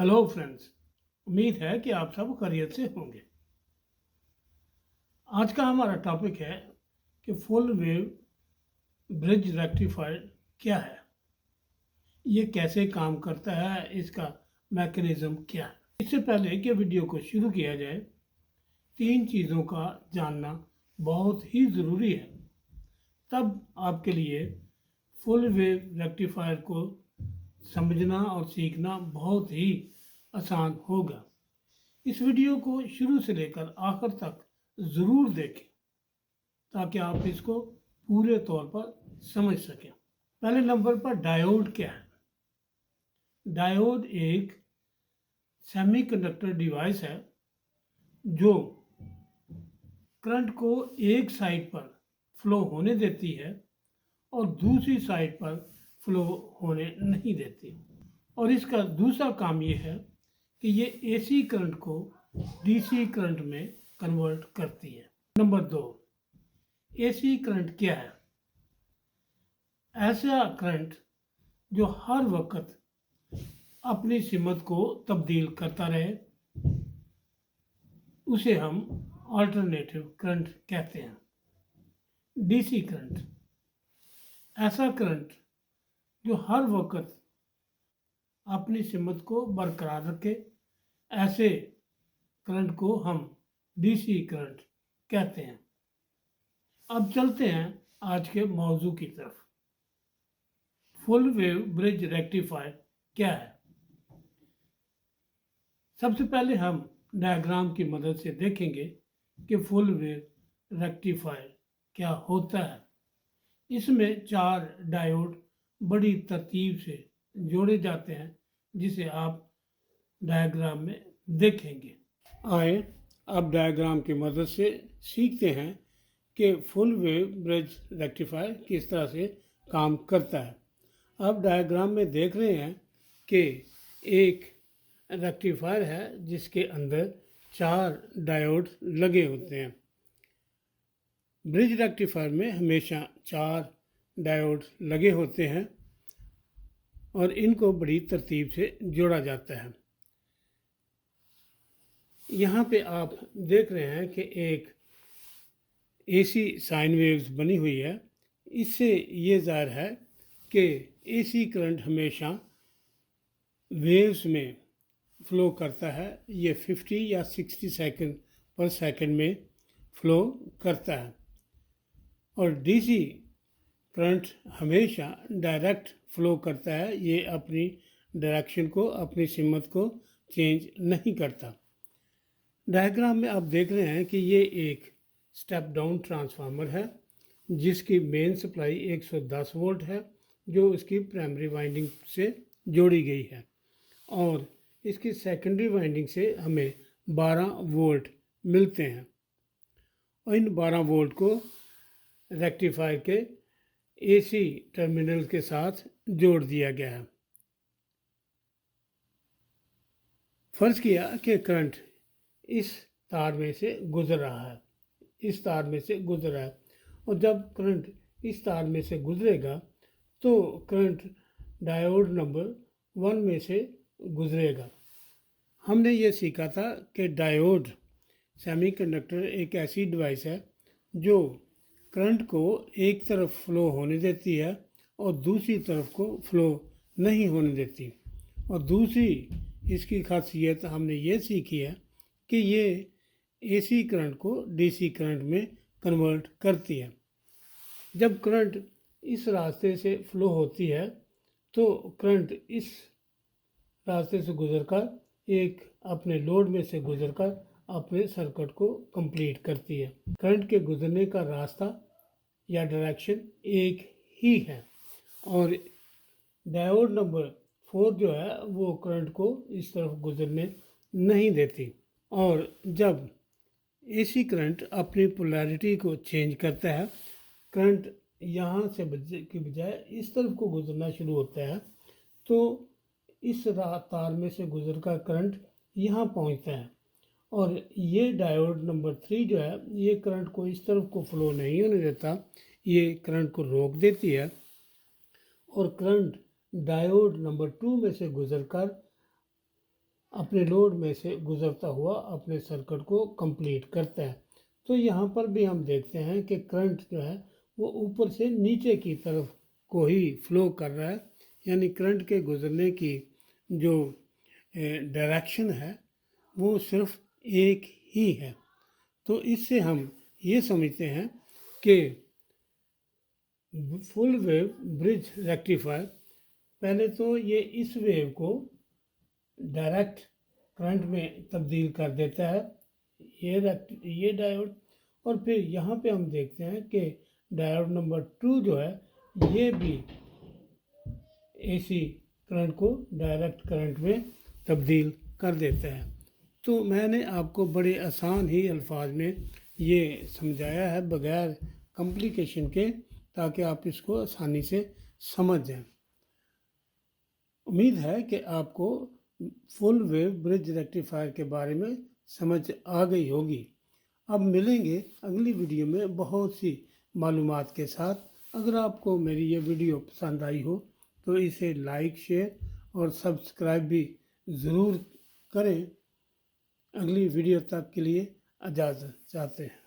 Hello friends. उम्मीद है कि आप सब खैरियत से होंगे। आज का हमारा टॉपिक है कि फुल वेव ब्रिज रेक्टिफायर क्या है, ये कैसे काम करता है, इसका मैकेनिज्म क्या है। इससे पहले कि वीडियो को शुरू किया जाए, तीन चीज़ों का जानना बहुत ही ज़रूरी है। तब आपके लिए फुल वेव रेक्टिफायर को समझना और सीखना बहुत ही आसान होगा। इस वीडियो को शुरू से लेकर आखिर तक ज़रूर देखें ताकि आप इसको पूरे तौर पर समझ सकें। पहले नंबर पर डायोड क्या है। डायोड एक सेमीकंडक्टर डिवाइस है जो करंट को एक साइड पर फ्लो होने देती है और दूसरी साइड पर फ्लो होने नहीं देती। और इसका दूसरा काम ये है कि ये एसी करंट को डीसी करंट में कन्वर्ट करती है। नंबर 2, एसी करंट क्या है। ऐसा करंट जो हर वक्त अपनी सिमत को तब्दील करता रहे उसे हम अल्टरनेटिव करंट कहते हैं। डीसी करंट ऐसा करंट जो हर वक्त अपनी सिमत को बरकरार रखे, ऐसे करंट को हम डीसी करंट कहते हैं। अब चलते हैं आज के मौजू की तरफ। फुल वेव ब्रिज रेक्टिफायर क्या है। सबसे पहले हम डायग्राम की मदद से देखेंगे कि फुल वेव रेक्टिफायर क्या होता है। इसमें 4 डायोड बड़ी तरतीब से जोड़े जाते हैं जिसे आप डायग्राम में देखेंगे। आए अब डायग्राम की मदद से सीखते हैं कि फुल वेव ब्रिज रेक्टिफायर किस तरह से काम करता है। अब डायग्राम में देख रहे हैं कि एक रेक्टिफायर है जिसके अंदर 4 डायोड लगे होते हैं। ब्रिज रेक्टिफायर में हमेशा 4 डायोड लगे होते हैं और इनको बड़ी तरतीब से जोड़ा जाता है। यहाँ पे आप देख रहे हैं कि एक एसी साइन वेव्स बनी हुई है। इससे ये ज़ाहिर है कि एसी करंट हमेशा वेव्स में फ्लो करता है। ये 50 या 60 सेकंड पर सेकंड में फ्लो करता है और डीसी करंट हमेशा डायरेक्ट फ्लो करता है। ये अपनी डायरेक्शन को, अपनी सिमत को चेंज नहीं करता। डायग्राम में आप देख रहे हैं कि ये एक स्टेप डाउन ट्रांसफार्मर है जिसकी मेन सप्लाई 110 वोल्ट है जो इसकी प्राइमरी वाइंडिंग से जोड़ी गई है और इसकी सेकेंडरी वाइंडिंग से हमें 12 वोल्ट मिलते हैं और इन 12 वोल्ट को रेक्टिफायर के एसी टर्मिनल के साथ जोड़ दिया गया है। फर्ज किया कि करंट इस तार में से गुजर रहा है, इस तार में से गुजर रहा है और जब करंट इस तार में से गुजरेगा तो करंट डायोड नंबर 1 में से गुजरेगा। हमने ये सीखा था कि डायोड सेमीकंडक्टर एक ऐसी डिवाइस है जो करंट को एक तरफ फ्लो होने देती है और दूसरी तरफ को फ्लो नहीं होने देती। और दूसरी इसकी खासियत हमने ये सीखी है कि ये एसी करंट को डीसी करंट में कन्वर्ट करती है। जब करंट इस रास्ते से फ्लो होती है तो करंट इस रास्ते से गुजरकर एक अपने लोड में से गुजरकर अपने सर्किट को कंप्लीट करती है। करंट के गुजरने का रास्ता या डायरेक्शन एक ही है और डायोड नंबर 4 जो है वो करंट को इस तरफ गुजरने नहीं देती। और जब एसी करंट अपनी पोलैरिटी को चेंज करता है, करंट यहाँ से के बजाय इस तरफ को गुजरना शुरू होता है तो इस तार में से गुजरकर करंट यहाँ पहुँचता है और ये डायोड नंबर 3 जो है ये करंट को इस तरफ को फ्लो नहीं होने देता, ये करंट को रोक देती है और करंट डायोड नंबर 2 में से गुजरकर अपने लोड में से गुजरता हुआ अपने सर्किट को कंप्लीट करता है। तो यहाँ पर भी हम देखते हैं कि करंट जो है वो ऊपर से नीचे की तरफ को ही फ्लो कर रहा है, यानी करंट के गुजरने की जो डायरेक्शन है वो सिर्फ एक ही है। तो इससे हम ये समझते हैं कि फुल वेव ब्रिज रेक्टिफायर पहले तो ये इस वेव को डायरेक्ट करंट में तब्दील कर देता है, ये डायोड। और फिर यहाँ पे हम देखते हैं कि डायोड नंबर 2 जो है ये भी एसी करंट को डायरेक्ट करंट में तब्दील कर देता है। तो मैंने आपको बड़े आसान ही अल्फाज में ये समझाया है बगैर कॉम्प्लिकेशन के, ताकि आप इसको आसानी से समझ जाएं। उम्मीद है कि आपको फुल वेव ब्रिज रेक्टिफायर के बारे में समझ आ गई होगी। अब मिलेंगे अगली वीडियो में बहुत सी मालूमात के साथ। अगर आपको मेरी ये वीडियो पसंद आई हो तो इसे लाइक, शेयर और सब्सक्राइब भी ज़रूर करें। अगली वीडियो तक के लिए इजाज़त चाहते हैं।